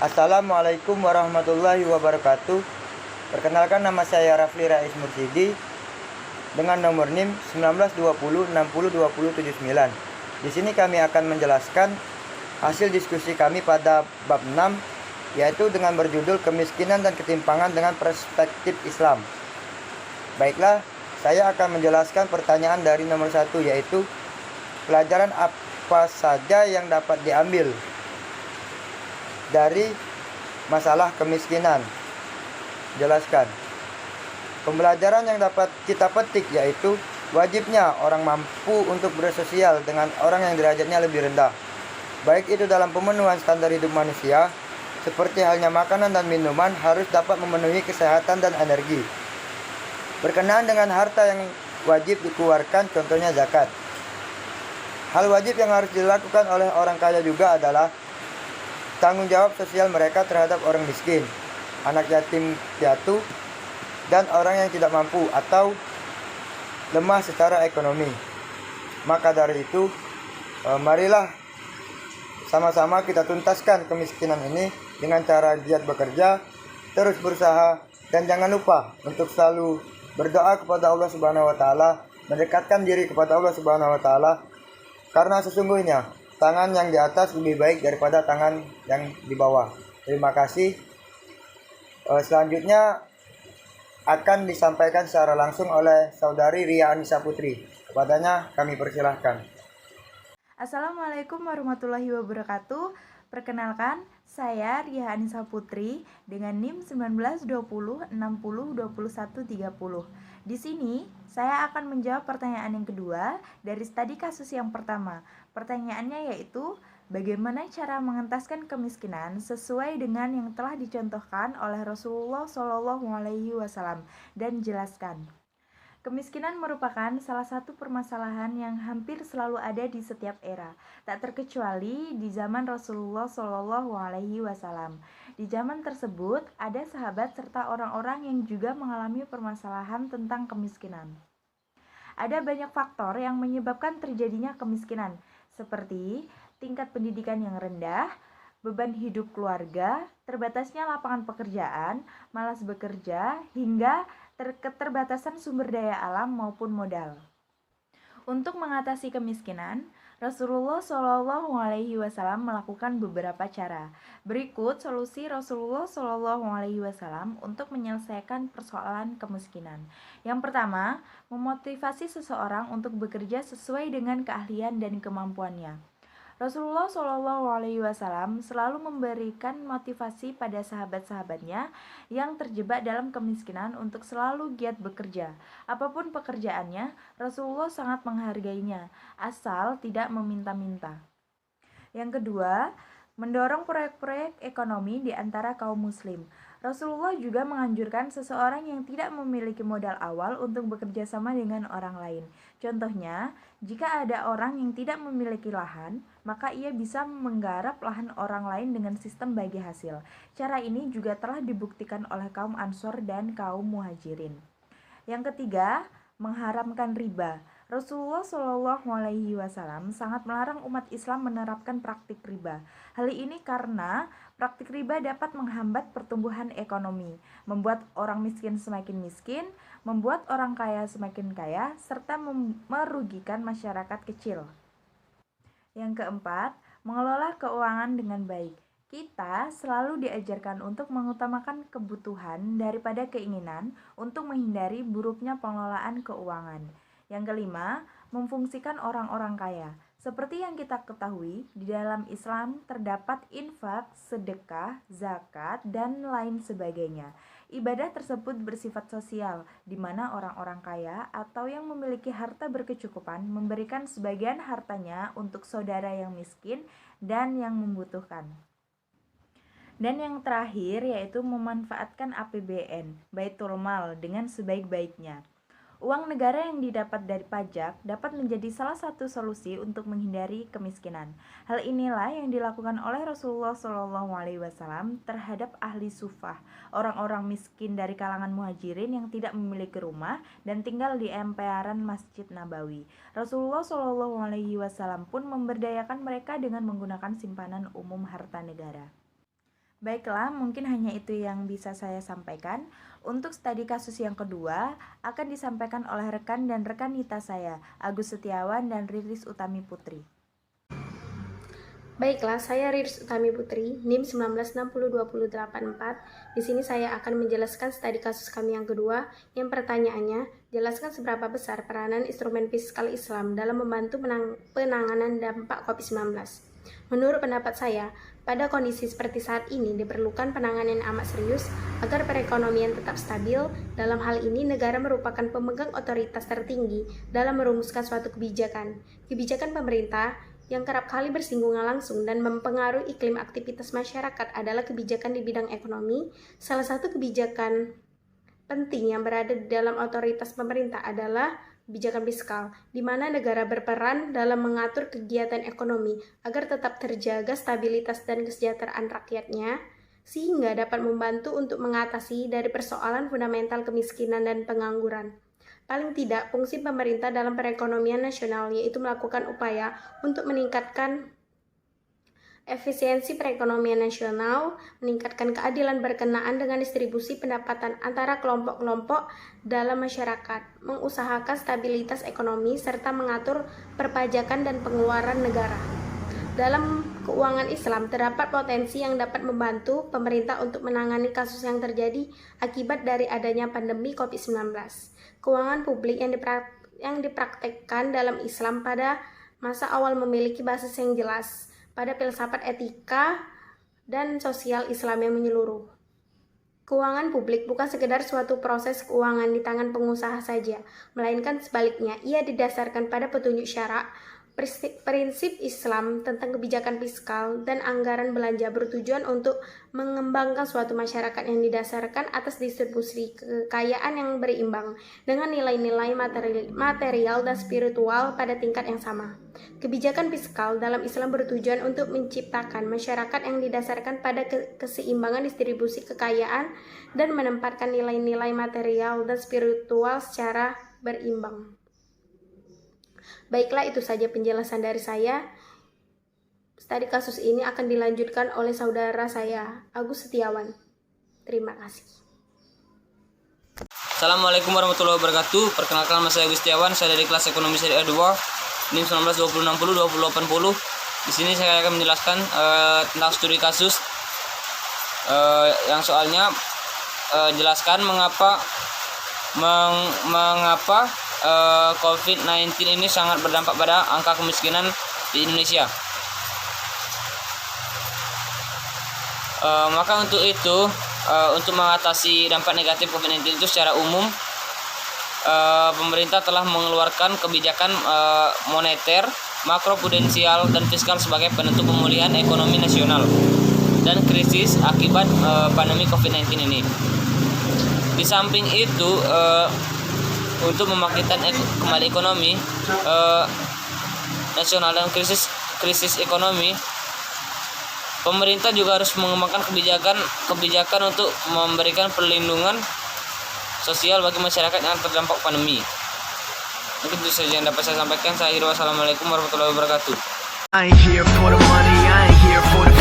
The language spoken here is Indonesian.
Assalamualaikum warahmatullahi wabarakatuh. Perkenalkan, nama saya Rafli Rais Mursidi dengan nomor NIM 1920602079. Di sini kami akan menjelaskan hasil diskusi kami pada bab 6, yaitu dengan berjudul Kemiskinan dan Ketimpangan dengan Perspektif Islam. Baiklah, saya akan menjelaskan pertanyaan dari nomor 1, yaitu pelajaran apa saja yang dapat diambil dari masalah kemiskinan. Jelaskan. Pembelajaran yang dapat kita petik yaitu wajibnya orang mampu untuk bersosial dengan orang yang derajatnya lebih rendah, baik itu dalam pemenuhan standar hidup manusia, seperti halnya makanan dan minuman harus dapat memenuhi kesehatan dan energi. Berkenaan dengan harta yang wajib dikeluarkan, contohnya zakat. Hal wajib yang harus dilakukan oleh orang kaya juga adalah tanggung jawab sosial mereka terhadap orang miskin, anak yatim piatu, dan orang yang tidak mampu atau lemah secara ekonomi. Maka dari itu, marilah sama-sama kita tuntaskan kemiskinan ini dengan cara giat bekerja, terus berusaha, dan jangan lupa untuk selalu berdoa kepada Allah Subhanahu wa taala, mendekatkan diri kepada Allah Subhanahu wa taala, karena sesungguhnya tangan yang di atas lebih baik daripada tangan yang di bawah. Terima kasih. Selanjutnya akan disampaikan secara langsung oleh Saudari Ria Anissa Putri. Kepadanya kami persilahkan. Assalamualaikum warahmatullahi wabarakatuh. Perkenalkan, saya Ria Anissa Putri dengan NIM 1920602130. Di sini, saya akan menjawab pertanyaan yang kedua dari studi kasus yang pertama. Pertanyaannya yaitu, bagaimana cara mengentaskan kemiskinan sesuai dengan yang telah dicontohkan oleh Rasulullah SAW, dan jelaskan. Kemiskinan merupakan salah satu permasalahan yang hampir selalu ada di setiap era, tak terkecuali di zaman Rasulullah SAW. Di zaman tersebut, ada sahabat serta orang-orang yang juga mengalami permasalahan tentang kemiskinan. Ada banyak faktor yang menyebabkan terjadinya kemiskinan, seperti tingkat pendidikan yang rendah, beban hidup keluarga, terbatasnya lapangan pekerjaan, malas bekerja, hingga keterbatasan sumber daya alam maupun modal. Untuk mengatasi kemiskinan, Rasulullah SAW melakukan beberapa cara. Berikut solusi Rasulullah SAW untuk menyelesaikan persoalan kemiskinan. Yang pertama, memotivasi seseorang untuk bekerja sesuai dengan keahlian dan kemampuannya. Rasulullah SAW selalu memberikan motivasi pada sahabat-sahabatnya yang terjebak dalam kemiskinan untuk selalu giat bekerja. Apapun pekerjaannya, Rasulullah sangat menghargainya, asal tidak meminta-minta. Yang kedua, mendorong proyek-proyek ekonomi di antara kaum muslim. Rasulullah juga menganjurkan seseorang yang tidak memiliki modal awal untuk bekerja sama dengan orang lain. Contohnya, jika ada orang yang tidak memiliki lahan, maka ia bisa menggarap lahan orang lain dengan sistem bagi hasil. Cara ini juga telah dibuktikan oleh kaum Ansor dan kaum Muhajirin. Yang ketiga, mengharamkan riba. Rasulullah SAW sangat melarang umat Islam menerapkan praktik riba. Hal ini karena praktik riba dapat menghambat pertumbuhan ekonomi, membuat orang miskin semakin miskin, membuat orang kaya semakin kaya, serta merugikan masyarakat kecil. Yang keempat, mengelola keuangan dengan baik. Kita selalu diajarkan untuk mengutamakan kebutuhan daripada keinginan untuk menghindari buruknya pengelolaan keuangan. Yang kelima, memfungsikan orang-orang kaya. Seperti yang kita ketahui, di dalam Islam terdapat infak, sedekah, zakat, dan lain sebagainya. Ibadah tersebut bersifat sosial, di mana orang-orang kaya atau yang memiliki harta berkecukupan memberikan sebagian hartanya untuk saudara yang miskin dan yang membutuhkan. Dan yang terakhir yaitu memanfaatkan APBN, Baitul Mal, dengan sebaik-baiknya. Uang negara yang didapat dari pajak dapat menjadi salah satu solusi untuk menghindari kemiskinan. Hal inilah yang dilakukan oleh Rasulullah SAW terhadap ahli sufah, orang-orang miskin dari kalangan muhajirin yang tidak memiliki rumah dan tinggal di emperan Masjid Nabawi. Rasulullah SAW pun memberdayakan mereka dengan menggunakan simpanan umum harta negara. Baiklah, mungkin hanya itu yang bisa saya sampaikan. Untuk studi kasus yang kedua akan disampaikan oleh rekan dan rekan nita saya, Agus Setiawan dan Riris Utami Putri. Baiklah, saya Riris Utami Putri, NIM 1960284. Di sini saya akan menjelaskan studi kasus kami yang kedua, yang pertanyaannya, jelaskan seberapa besar peranan instrumen fiskal Islam dalam membantu penanganan dampak COVID-19. Menurut pendapat saya, pada kondisi seperti saat ini diperlukan penanganan yang amat serius agar perekonomian tetap stabil. Dalam hal ini, negara merupakan pemegang otoritas tertinggi dalam merumuskan suatu kebijakan. Kebijakan pemerintah yang kerap kali bersinggungan langsung dan mempengaruhi iklim aktivitas masyarakat adalah kebijakan di bidang ekonomi. Salah satu kebijakan penting yang berada di dalam otoritas pemerintah adalah kebijakan fiskal, di mana negara berperan dalam mengatur kegiatan ekonomi agar tetap terjaga stabilitas dan kesejahteraan rakyatnya, sehingga dapat membantu untuk mengatasi dari persoalan fundamental kemiskinan dan pengangguran. Paling tidak, fungsi pemerintah dalam perekonomian nasional yaitu melakukan upaya untuk meningkatkan efisiensi perekonomian nasional, meningkatkan keadilan berkenaan dengan distribusi pendapatan antara kelompok-kelompok dalam masyarakat, mengusahakan stabilitas ekonomi, serta mengatur perpajakan dan pengeluaran negara. Dalam keuangan Islam terdapat potensi yang dapat membantu pemerintah untuk menangani kasus yang terjadi akibat dari adanya pandemi COVID-19. Keuangan publik yang dipraktekkan dalam Islam pada masa awal memiliki basis yang jelas pada filsafat etika dan sosial Islam yang menyeluruh. Keuangan publik bukan sekedar suatu proses keuangan di tangan pengusaha saja, melainkan sebaliknya, ia didasarkan pada petunjuk syara, prinsip Islam tentang kebijakan fiskal dan anggaran belanja bertujuan untuk mengembangkan suatu masyarakat yang didasarkan atas distribusi kekayaan yang berimbang dengan nilai-nilai material dan spiritual pada tingkat yang sama. Kebijakan fiskal dalam Islam bertujuan untuk menciptakan masyarakat yang didasarkan pada keseimbangan distribusi kekayaan dan menempatkan nilai-nilai material dan spiritual secara berimbang. Baiklah, itu saja penjelasan dari saya. Studi kasus ini akan dilanjutkan oleh saudara saya, Agus Setiawan. Terima kasih. Assalamualaikum warahmatullahi wabarakatuh. Perkenalkan, nama saya Agus Setiawan. Saya dari kelas Ekonomi Syariah 2, NIM 1920602080. Di sini saya akan menjelaskan tentang studi kasus yang soalnya jelaskan mengapa COVID-19 ini sangat berdampak pada angka kemiskinan di Indonesia. Maka untuk itu, untuk mengatasi dampak negatif COVID-19 itu secara umum, pemerintah telah mengeluarkan kebijakan moneter, makroprudensial, dan fiskal sebagai penentu pemulihan ekonomi nasional dan krisis akibat pandemi COVID-19 ini. Di samping itu, untuk membangkitkan kembali ekonomi nasional dan krisis ekonomi, pemerintah juga harus mengembangkan kebijakan untuk memberikan perlindungan sosial bagi masyarakat yang terdampak pandemi. Mungkin itu saja yang dapat saya sampaikan. Saya Hiro. Wassalamualaikum warahmatullahi wabarakatuh. I ain't here for the money, I ain't here for the